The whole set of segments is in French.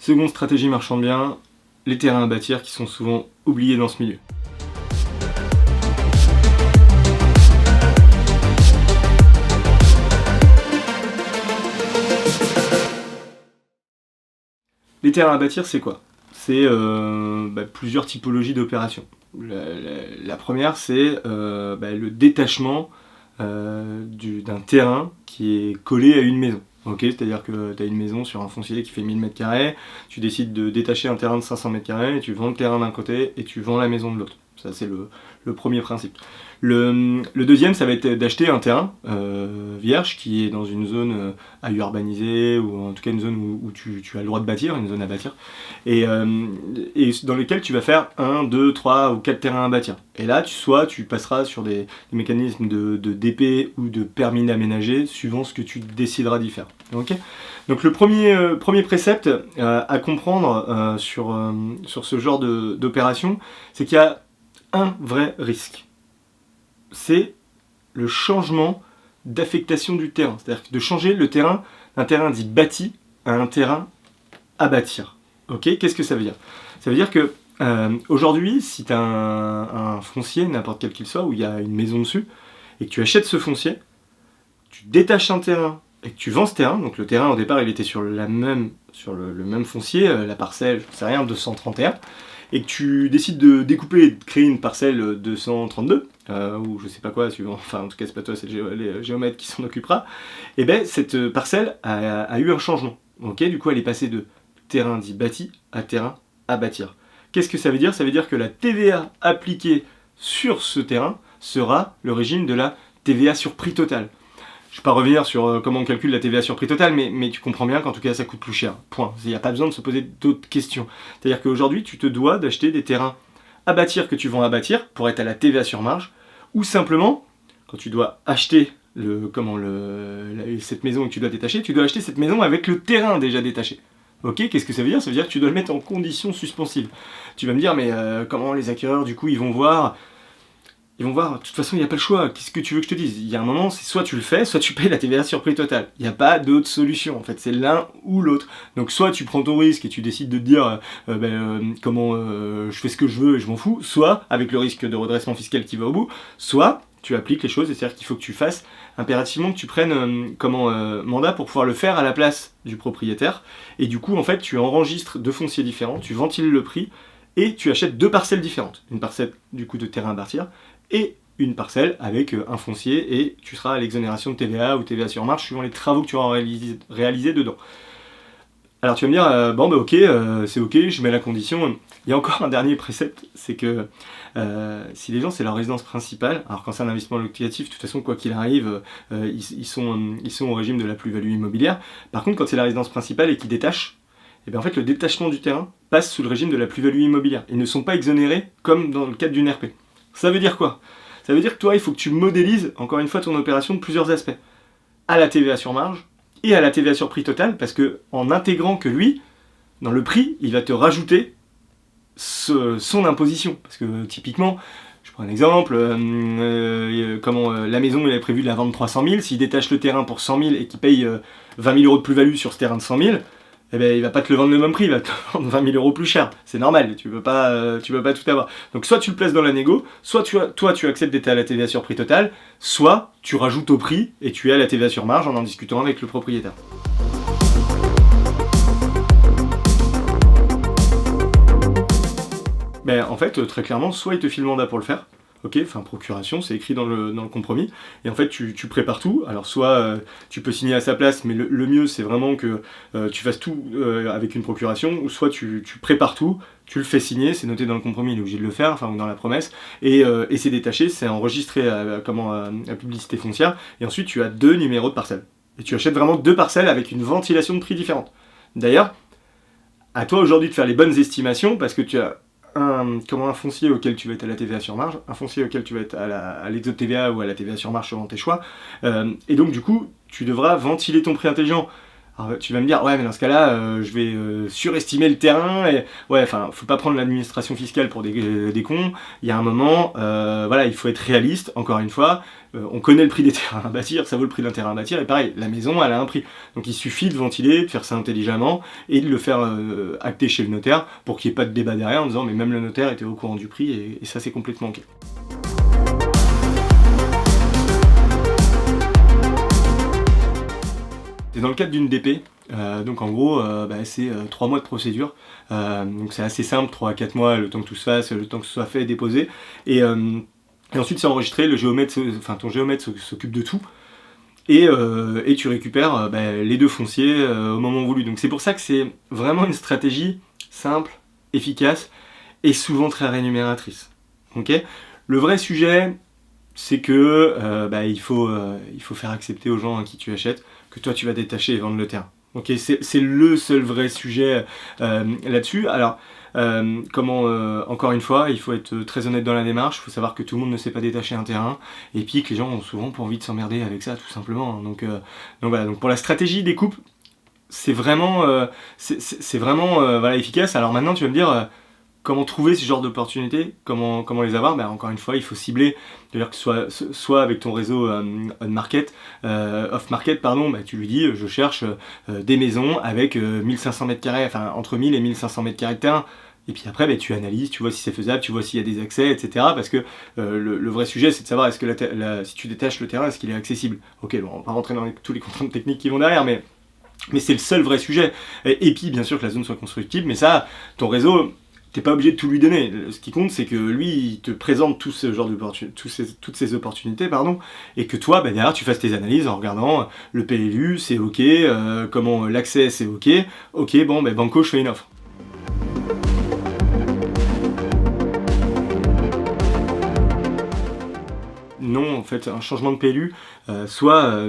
Seconde stratégie marchande bien, les terrains à bâtir qui sont souvent oubliés dans ce milieu. Les terrains à bâtir, c'est quoi? C'est plusieurs typologies d'opérations. La première, c'est le détachement d'un terrain qui est collé à une maison. Okay, c'est-à-dire que tu as une maison sur un foncier qui fait 1000 m², tu décides de détacher un terrain de 500 m², et tu vends le terrain d'un côté et tu vends la maison de l'autre. Ça, c'est le premier principe. Le deuxième, ça va être d'acheter un terrain vierge qui est dans une zone à urbaniser, ou en tout cas une zone où tu as le droit de bâtir, une zone à bâtir, et dans lequel tu vas faire 1, 2, 3 ou 4 terrains à bâtir. Et là, soit tu passeras sur des mécanismes de DP ou de permis d'aménager, suivant ce que tu décideras d'y faire. Okay, donc le premier précepte à comprendre sur ce genre d'opération, c'est qu'il y a un vrai risque. C'est le changement d'affectation du terrain. C'est-à-dire de changer le terrain d'un terrain dit bâti à un terrain à bâtir. Ok, qu'est-ce que ça veut dire? Ça veut dire que aujourd'hui, si tu as un foncier, n'importe quel qu'il soit, où il y a une maison dessus, et que tu achètes ce foncier, tu détaches un terrain et que tu vends ce terrain, donc le terrain au départ il était sur le même foncier, la parcelle, je ne sais rien, 231, et que tu décides de découper et de créer une parcelle 232, ou je sais pas quoi, suivant, enfin en tout cas c'est pas toi, c'est les géomètres qui s'en occupera, et bien cette parcelle a eu un changement. Okay, du coup elle est passée de terrain dit bâti à terrain à bâtir. Qu'est-ce que ça veut dire? Ça veut dire que la TVA appliquée sur ce terrain sera le régime de la TVA sur prix total. Je ne vais pas revenir sur comment on calcule la TVA sur prix total, mais tu comprends bien qu'en tout cas ça coûte plus cher. Point. Il n'y a pas besoin de se poser d'autres questions. C'est-à-dire qu'aujourd'hui tu te dois d'acheter des terrains à bâtir que tu vends à bâtir pour être à la TVA sur marge, ou simplement, quand tu dois acheter cette maison que tu dois détacher, tu dois acheter cette maison avec le terrain déjà détaché. Ok, qu'est-ce que ça veut dire? Ça veut dire que tu dois le mettre en condition suspensive. Tu vas me dire, mais comment les acquéreurs, du coup, ils vont voir, de toute façon, il n'y a pas le choix. Qu'est-ce que tu veux que je te dise? Il y a un moment, c'est soit tu le fais, soit tu payes la TVA sur prix total. Il n'y a pas d'autre solution, en fait, c'est l'un ou l'autre. Donc soit tu prends ton risque et tu décides de te dire je fais ce que je veux et je m'en fous, soit, avec le risque de redressement fiscal qui va au bout, soit tu appliques les choses, c'est-à-dire qu'il faut que tu fasses impérativement que tu prennes mandat pour pouvoir le faire à la place du propriétaire, et du coup en fait tu enregistres deux fonciers différents, tu ventiles le prix et tu achètes deux parcelles différentes, une parcelle du coup de terrain à bâtir et une parcelle avec un foncier, et tu seras à l'exonération de TVA ou TVA sur marge suivant les travaux que tu auras réalisés dedans. Alors tu vas me dire, ok, c'est ok, je mets la condition. Il y a encore un dernier précepte, c'est que si les gens c'est leur résidence principale, alors quand c'est un investissement locatif, de toute façon quoi qu'il arrive, ils sont au régime de la plus-value immobilière. Par contre quand c'est la résidence principale et qu'ils détachent, et bien en fait le détachement du terrain passe sous le régime de la plus-value immobilière. Ils ne sont pas exonérés comme dans le cadre d'une RP. Ça veut dire quoi? Ça veut dire que toi il faut que tu modélises encore une fois ton opération de plusieurs aspects. À la TVA sur marge, et à la TVA sur prix total, parce que en intégrant que lui, dans le prix, il va te rajouter son imposition. Parce que typiquement, je prends un exemple, la maison il est prévu de la vendre 300 000, s'il détache le terrain pour 100 000 et qu'il paye 20 000 euros de plus-value sur ce terrain de 100 000, eh ben, il va pas te le vendre le même prix, il va te le vendre 20 000 euros plus cher. C'est normal, tu peux pas tout avoir. Donc soit tu le places dans la négo, soit tu acceptes d'être à la TVA sur prix total, soit tu rajoutes au prix et tu es à la TVA sur marge en discutant avec le propriétaire. Ben, en fait, très clairement, soit il te file le mandat pour le faire, ok, enfin procuration, c'est écrit dans le compromis, et en fait tu prépares tout, alors soit tu peux signer à sa place, mais le mieux c'est vraiment que tu fasses tout avec une procuration, ou soit tu prépares tout, tu le fais signer, c'est noté dans le compromis, il est obligé de le faire, enfin ou dans la promesse, et c'est détaché, c'est enregistré à publicité foncière, et ensuite tu as deux numéros de parcelles. Et tu achètes vraiment deux parcelles avec une ventilation de prix différente. D'ailleurs, à toi aujourd'hui de faire les bonnes estimations, parce que tu as un foncier auquel tu vas être à la TVA sur marge, un foncier auquel tu vas être à l'exo-TVA ou à la TVA sur marge selon tes choix, et donc du coup tu devras ventiler ton prix intelligent Alors tu vas me dire, ouais, mais dans ce cas-là, je vais surestimer le terrain. Et ouais, enfin, faut pas prendre l'administration fiscale pour des cons. Il y a un moment, voilà, il faut être réaliste. Encore une fois, on connaît le prix des terrains à bâtir, ça vaut le prix d'un terrain à bâtir. Et pareil, la maison, elle a un prix. Donc il suffit de ventiler, de faire ça intelligemment et de le faire acter chez le notaire pour qu'il n'y ait pas de débat derrière en disant, mais même le notaire était au courant du prix et ça, c'est complètement ok. C'est dans le cadre d'une DP, donc en gros c'est 3 mois de procédure, donc c'est assez simple, 3 à 4 mois, le temps que tout se fasse, le temps que ce soit fait et déposé, et ensuite c'est enregistré, ton géomètre s'occupe de tout, et tu récupères les 2 fonciers au moment voulu. Donc c'est pour ça que c'est vraiment une stratégie simple, efficace, et souvent très rémunératrice. Okay, le vrai sujet, c'est que il faut faire accepter aux gens à qui tu achètes que toi tu vas détacher et vendre le terrain. Okay, c'est le seul vrai sujet là-dessus. Alors, encore une fois, il faut être très honnête dans la démarche, il faut savoir que tout le monde ne sait pas détacher un terrain, et puis que les gens ont souvent pas envie de s'emmerder avec ça, tout simplement. Donc voilà, donc pour la stratégie des coupes, c'est vraiment, voilà, efficace. Alors maintenant, tu vas me dire, comment trouver ce genre d'opportunités, comment les avoir, encore une fois, il faut cibler, c'est-à-dire que soit avec ton réseau off-market, tu lui dis, je cherche des maisons avec 1500 m², enfin entre 1000 et 1500 m² de terrain. Et puis après, tu analyses, tu vois si c'est faisable, tu vois s'il y a des accès, etc. Parce que le vrai sujet, c'est de savoir est-ce que si tu détaches le terrain, est-ce qu'il est accessible. Ok, bon, on va pas rentrer dans tous les contraintes techniques qui vont derrière, mais c'est le seul vrai sujet. Et puis, bien sûr, que la zone soit constructible, mais ça, ton réseau, t'es pas obligé de tout lui donner. Ce qui compte, c'est que lui, il te présente toutes ces opportunités, et que toi, derrière, tu fasses tes analyses en regardant le PLU, c'est ok, comment l'accès, c'est ok, banco, je fais une offre. Non, en fait, un changement de PLU,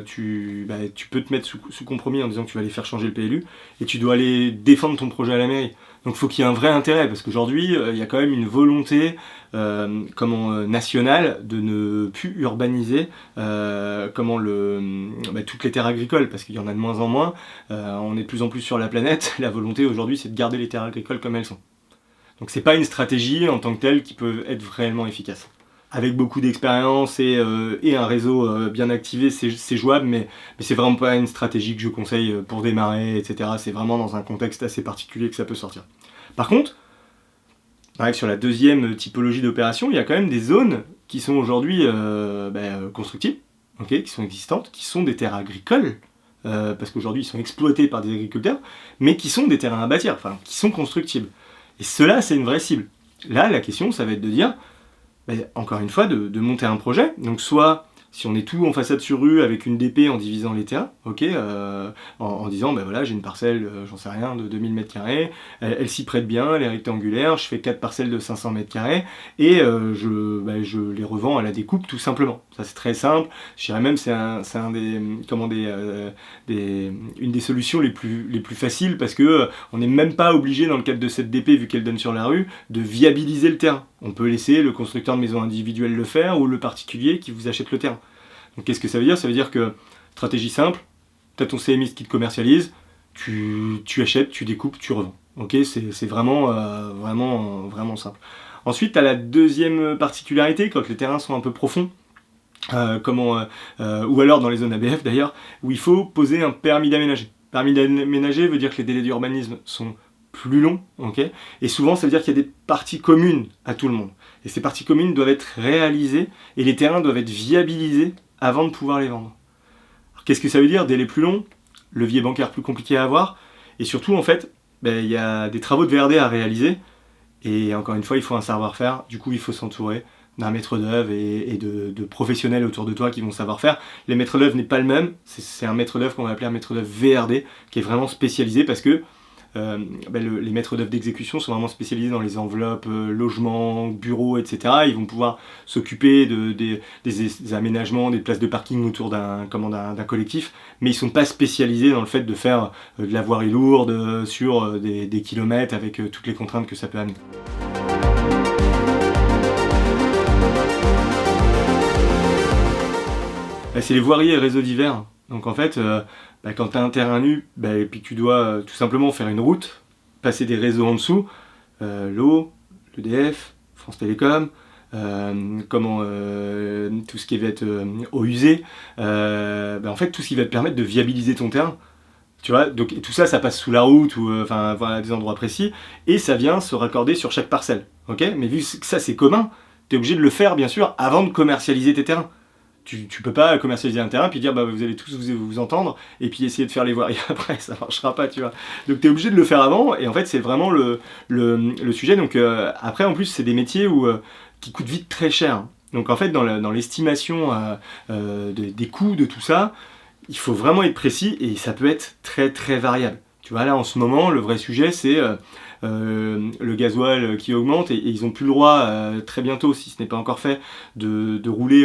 tu peux te mettre sous compromis en disant que tu vas aller faire changer le PLU, et tu dois aller défendre ton projet à la mairie. Donc il faut qu'il y ait un vrai intérêt, parce qu'aujourd'hui, il y a quand même une volonté nationale de ne plus urbaniser toutes les terres agricoles, parce qu'il y en a de moins en moins, on est de plus en plus sur la planète, la volonté aujourd'hui c'est de garder les terres agricoles comme elles sont. Donc c'est pas une stratégie en tant que telle qui peut être réellement efficace. Avec beaucoup d'expérience et un réseau bien activé, c'est jouable, mais c'est vraiment pas une stratégie que je conseille pour démarrer, etc. C'est vraiment dans un contexte assez particulier que ça peut sortir. Par contre, on arrive sur la deuxième typologie d'opération, il y a quand même des zones qui sont aujourd'hui constructibles, qui sont existantes, qui sont des terres agricoles, parce qu'aujourd'hui ils sont exploités par des agriculteurs, mais qui sont des terrains à bâtir, enfin qui sont constructibles. Et cela, c'est une vraie cible. Là, la question, ça va être de dire, encore une fois, de monter un projet. Donc soit, si on est tout en façade sur rue avec une DP en divisant les terrains, en disant, voilà, j'ai une parcelle, j'en sais rien, de 2000 m², elle s'y prête bien, elle est rectangulaire, je fais 4 parcelles de 500 m², et je les revends à la découpe, tout simplement. Ça, c'est très simple. Je dirais même, c'est une des solutions les plus faciles, parce que on n'est même pas obligé, dans le cadre de cette DP, vu qu'elle donne sur la rue, de viabiliser le terrain. On peut laisser le constructeur de maison individuelle le faire, ou le particulier qui vous achète le terrain. Donc qu'est-ce que ça veut dire ? Ça veut dire que, stratégie simple, tu as ton CMiste qui te commercialise, tu achètes, tu découpes, tu revends. C'est vraiment simple. Ensuite, tu as la deuxième particularité, quand les terrains sont un peu profonds, ou alors dans les zones ABF d'ailleurs, où il faut poser un permis d'aménager. Permis d'aménager veut dire que les délais d'urbanisme sont plus longs, et souvent ça veut dire qu'il y a des parties communes à tout le monde. Et ces parties communes doivent être réalisées, et les terrains doivent être viabilisés avant de pouvoir les vendre. Alors, qu'est-ce que ça veut dire ? Délai plus long, levier bancaire plus compliqué à avoir, et surtout en fait, il y a des travaux de VRD à réaliser, et encore une fois, il faut un savoir-faire, du coup il faut s'entourer d'un maître d'œuvre et de professionnels autour de toi qui vont savoir faire. Les maîtres d'œuvre n'est pas le même, c'est un maître d'œuvre qu'on va appeler un maître d'œuvre VRD, qui est vraiment spécialisé, parce que les maîtres d'œuvre d'exécution sont vraiment spécialisés dans les enveloppes, logements, bureaux, etc. Ils vont pouvoir s'occuper des aménagements, des places de parking autour d'un collectif, mais ils ne sont pas spécialisés dans le fait de faire de la voirie lourde sur des kilomètres avec toutes les contraintes que ça peut amener. C'est les voiries et réseaux divers. Donc en fait, quand tu as un terrain nu, et puis que tu dois tout simplement faire une route, passer des réseaux en dessous, l'eau, l'EDF, France Télécom, tout ce qui va être eau usée, en fait tout ce qui va te permettre de viabiliser ton terrain. Tu vois, donc tout ça, ça passe sous la route ou voilà, à des endroits précis, et ça vient se raccorder sur chaque parcelle. Ok, mais vu que ça c'est commun, tu es obligé de le faire bien sûr avant de commercialiser tes terrains. Tu peux pas commercialiser un terrain puis dire vous allez tous vous entendre et puis essayer de faire les voiries après, ça marchera pas, tu vois. Donc tu es obligé de le faire avant, et en fait c'est vraiment le sujet. Donc après en plus c'est des métiers qui coûtent vite très cher. Donc en fait dans l'estimation des coûts de tout ça, il faut vraiment être précis et ça peut être très très variable. Tu vois, là en ce moment, le vrai sujet c'est le gasoil qui augmente, et ils n'ont plus le droit très bientôt, si ce n'est pas encore fait, de rouler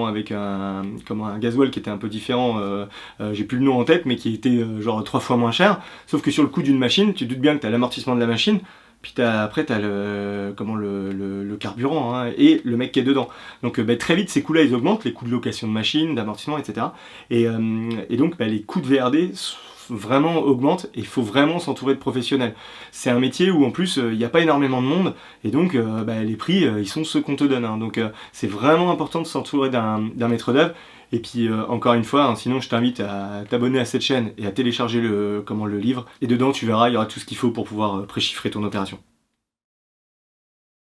avec un gasoil qui était un peu différent, j'ai plus le nom en tête, mais qui était genre 3 fois moins cher. Sauf que sur le coût d'une machine, tu te doutes bien que tu as l'amortissement de la machine, puis après tu as le carburant hein, et le mec qui est dedans. Donc très vite ces coûts-là ils augmentent, les coûts de location de machines, d'amortissement, etc. Et donc les coûts de VRD vraiment augmentent, et il faut vraiment s'entourer de professionnels. C'est un métier où en plus il n'y a pas énormément de monde, et donc les prix ils sont ceux qu'on te donne. Hein. Donc c'est vraiment important de s'entourer d'un maître d'œuvre. Et puis encore une fois, hein, sinon je t'invite à t'abonner à cette chaîne et à télécharger le livre. Et dedans tu verras, il y aura tout ce qu'il faut pour pouvoir préchiffrer ton opération.